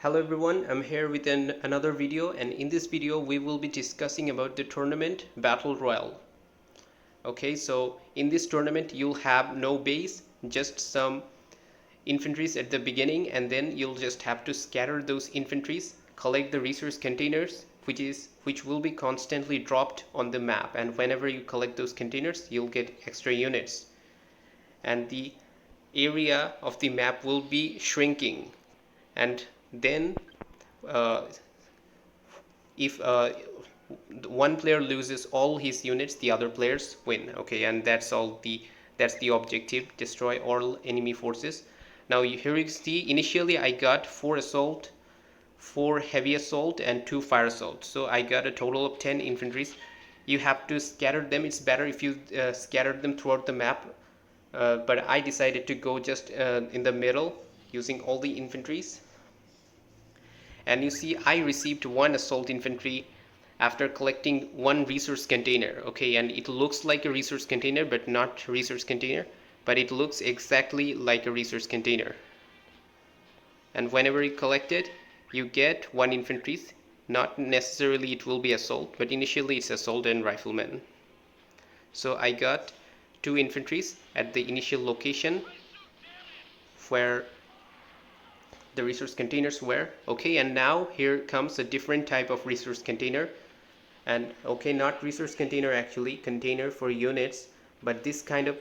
Hello everyone, I'm here with another video, and in this video we will be discussing about the tournament Battle Royale. Okay, so in this tournament you'll have no base, just some infantries at the beginning, and then you'll just have to scatter those infantries, collect the resource containers which will be constantly dropped on the map, and whenever you collect those containers you'll get extra units. And the area of the map will be shrinking, and then uh, if one player loses all his units, the other players win. Okay, and that's the objective: destroy all enemy forces. Now here you see, initially I got 4 assault, 4 heavy assault, and 2 fire assault, so I got a total of 10 infantries. You have to scatter them. It's better if you scatter them throughout the map, but I decided to go just in the middle using all the infantries. And you see, I received 1 assault infantry after collecting 1 resource container. Okay, and it looks like a resource container but not resource container, but it looks exactly like a resource container. And whenever you collect it, you get 1 infantry. Not necessarily it will be assault, but initially it's assault and rifleman. So I got 2 infantries at the initial location where the resource containers were. Okay, and now here comes a different type of resource container. And okay, not resource container, actually container for units, but this kind of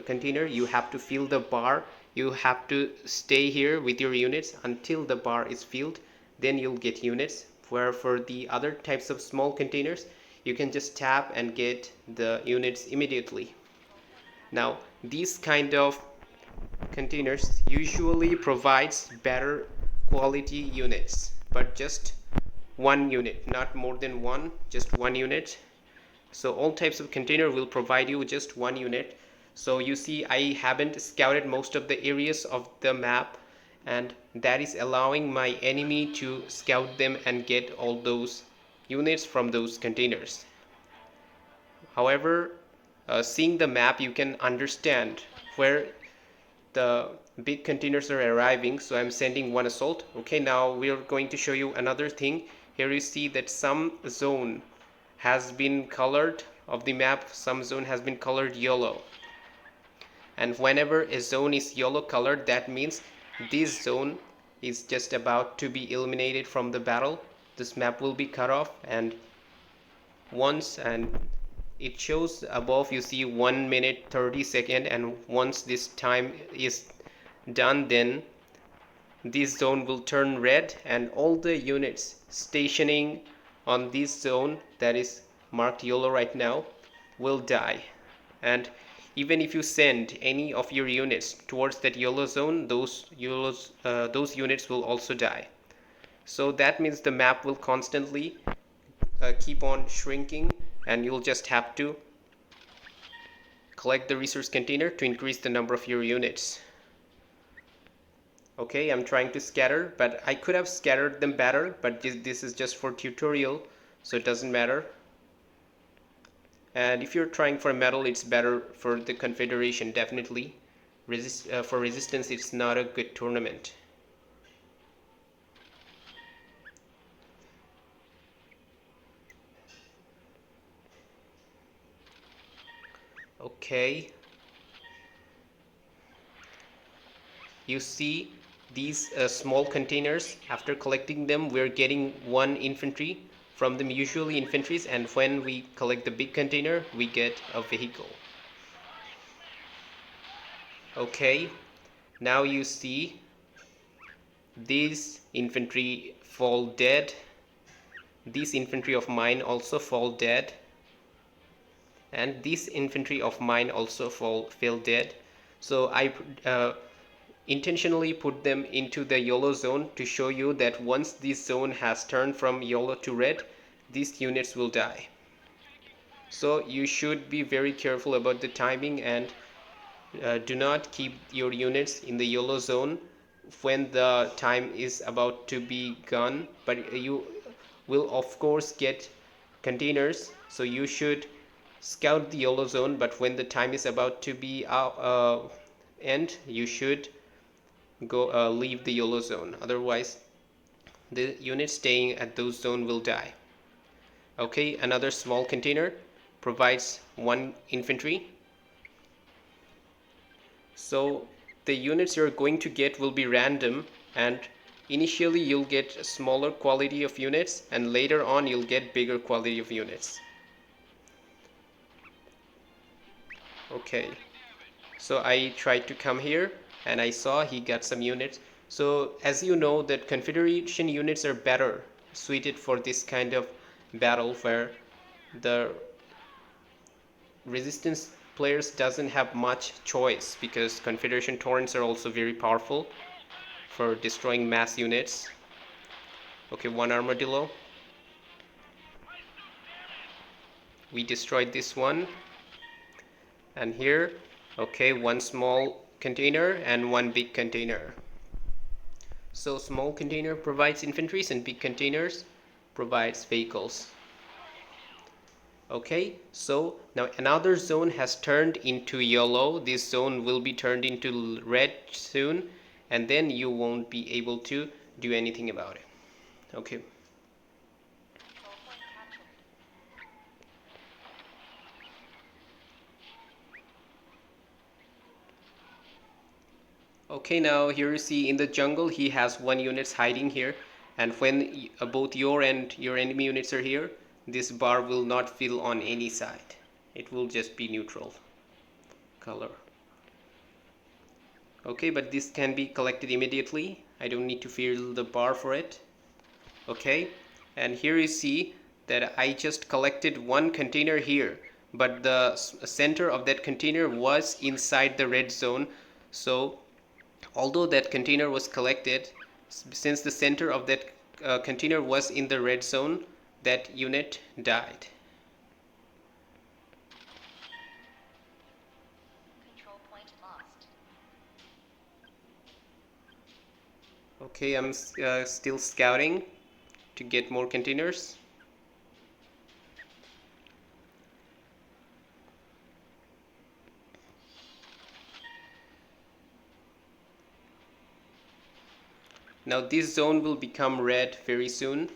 container, you have to fill the bar. You have to stay here with your units until the bar is filled, then you'll get units. Where for the other types of small containers, you can just tap and get the units immediately. Now these kind of containers usually provides better quality units, but just 1 unit, not more than 1, just 1 unit. So all types of container will provide you just 1 unit. So you see, I haven't scouted most of the areas of the map, and that is allowing my enemy to scout them and get all those units from those containers. However, seeing the map, you can understand where the big containers are arriving, so I'm sending 1 assault. Okay, now we're going to show you another thing. Here you see that some zone has been colored of the map, some zone has been colored yellow. And whenever a zone is yellow colored, that means this zone is just about to be eliminated from the battle. This map will be cut off, and it shows above, you see 1 minute 30 seconds, and once this time is done, then this zone will turn red, and all the units stationing on this zone that is marked yellow right now will die. And even if you send any of your units towards that yellow zone, those units will also die. So that means the map will constantly keep on shrinking, and you'll just have to collect the resource container to increase the number of your units. Okay, I'm trying to scatter, but I could have scattered them better, but this is just for tutorial, so it doesn't matter. And if you're trying for a medal, it's better for the Confederation, definitely. For resistance, it's not a good tournament. Okay, you see these small containers, after collecting them, we're getting 1 infantry from them, usually infantries, and when we collect the big container, we get a vehicle. Okay, now you see these infantry fall dead. These infantry of mine also fall dead, and this infantry of mine also fell dead. So I intentionally put them into the yellow zone to show you that once this zone has turned from yellow to red, these units will die. So you should be very careful about the timing, and do not keep your units in the yellow zone when the time is about to be gone, but you will of course get containers, so you should scout the yellow zone, but when the time is about to be end, you should go leave the yellow zone. Otherwise the unit staying at those zone will die. Okay, another small container provides 1 infantry. So the units you're going to get will be random, and initially you'll get smaller quality of units and later on you'll get bigger quality of units. Okay, so I tried to come here and I saw he got some units. So as you know that Confederation units are better suited for this kind of battle where the resistance players doesn't have much choice, because Confederation torrents are also very powerful for destroying mass units. Okay, 1 armadillo. We destroyed this one. And here, okay, 1 small container and 1 big container. So small container provides infantries and big containers provides vehicles. Okay, so now another zone has turned into yellow. This zone will be turned into red soon, and then you won't be able to do anything about it. Okay. Okay, now here you see in the jungle he has 1 unit hiding here, and when both your and your enemy units are here, this bar will not fill on any side. It will just be neutral color. Okay, but this can be collected immediately. I don't need to fill the bar for it. Okay, and here you see that I just collected 1 container here, but the center of that container was inside the red zone. So although that container was collected, since the center of that container was in the red zone, that unit died. Control point lost. Okay, I'm still scouting to get more containers. Now this zone will become red very soon.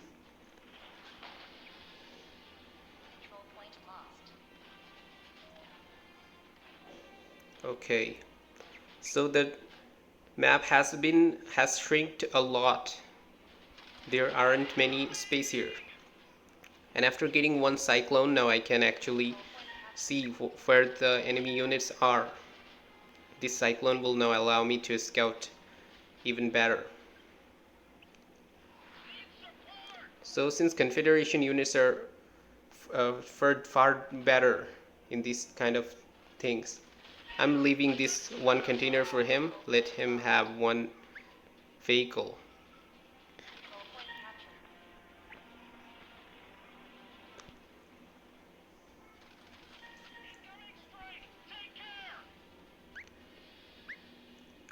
Control point lost. Okay, so the map has shrinked a lot. There aren't many space here. And after getting 1 cyclone, now I can actually see where the enemy units are. This cyclone will now allow me to scout even better. So since Confederation units are far better in these kind of things, I'm leaving this 1 container for him. Let him have 1 vehicle.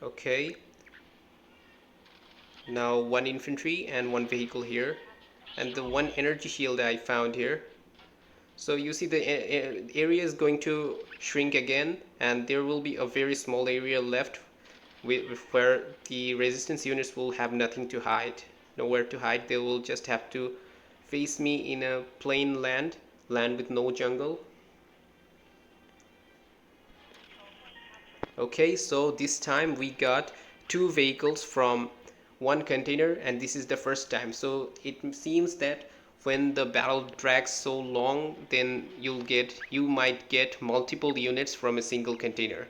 Okay, now 1 infantry and 1 vehicle here, and the 1 energy shield I found here. So you see the area is going to shrink again, and there will be a very small area left where the resistance units will have nothing to hide, nowhere to hide. They will just have to face me in a plain land with no jungle. Okay, so this time we got 2 vehicles from 1 container, and this is the first time. So it seems that when the battle drags so long, then you might get multiple units from a single container.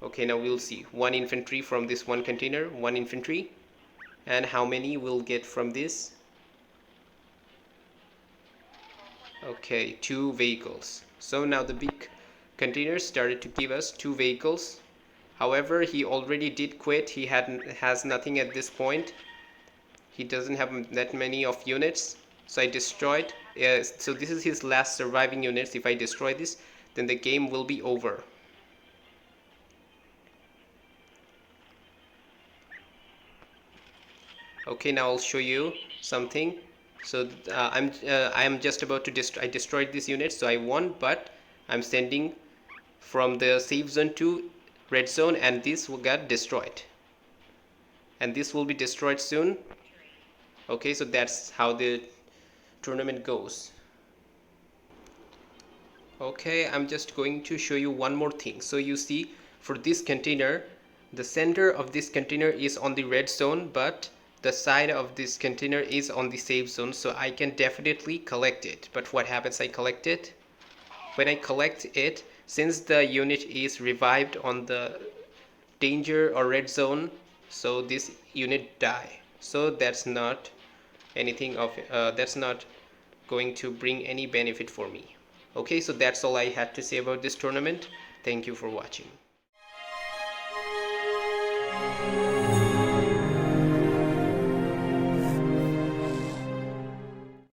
Okay, now we'll see. 1 infantry from this 1 container, 1 infantry. And how many we'll get from this? Okay, 2 vehicles. So now the big container started to give us 2 vehicles. However, he already did quit. He has nothing at this point. He doesn't have that many of units. So I destroyed. So this is his last surviving units. If I destroy this, then the game will be over. Okay, now I'll show you something. So I'm just about to I destroyed this unit, so I won. But I'm sending from the safe zone to red zone, and this got destroyed, and this will be destroyed soon. Okay, so that's how the tournament goes. Okay, I'm just going to show you one more thing. So you see, for this container, the center of this container is on the red zone, but the side of this container is on the safe zone, so I can definitely collect it. But what happens? I collect it. When I collect it, since the unit is revived on the danger or red zone, so this unit die. So that's not anything of that's not going to bring any benefit for me. Okay, so that's all I had to say about this tournament. Thank you for watching.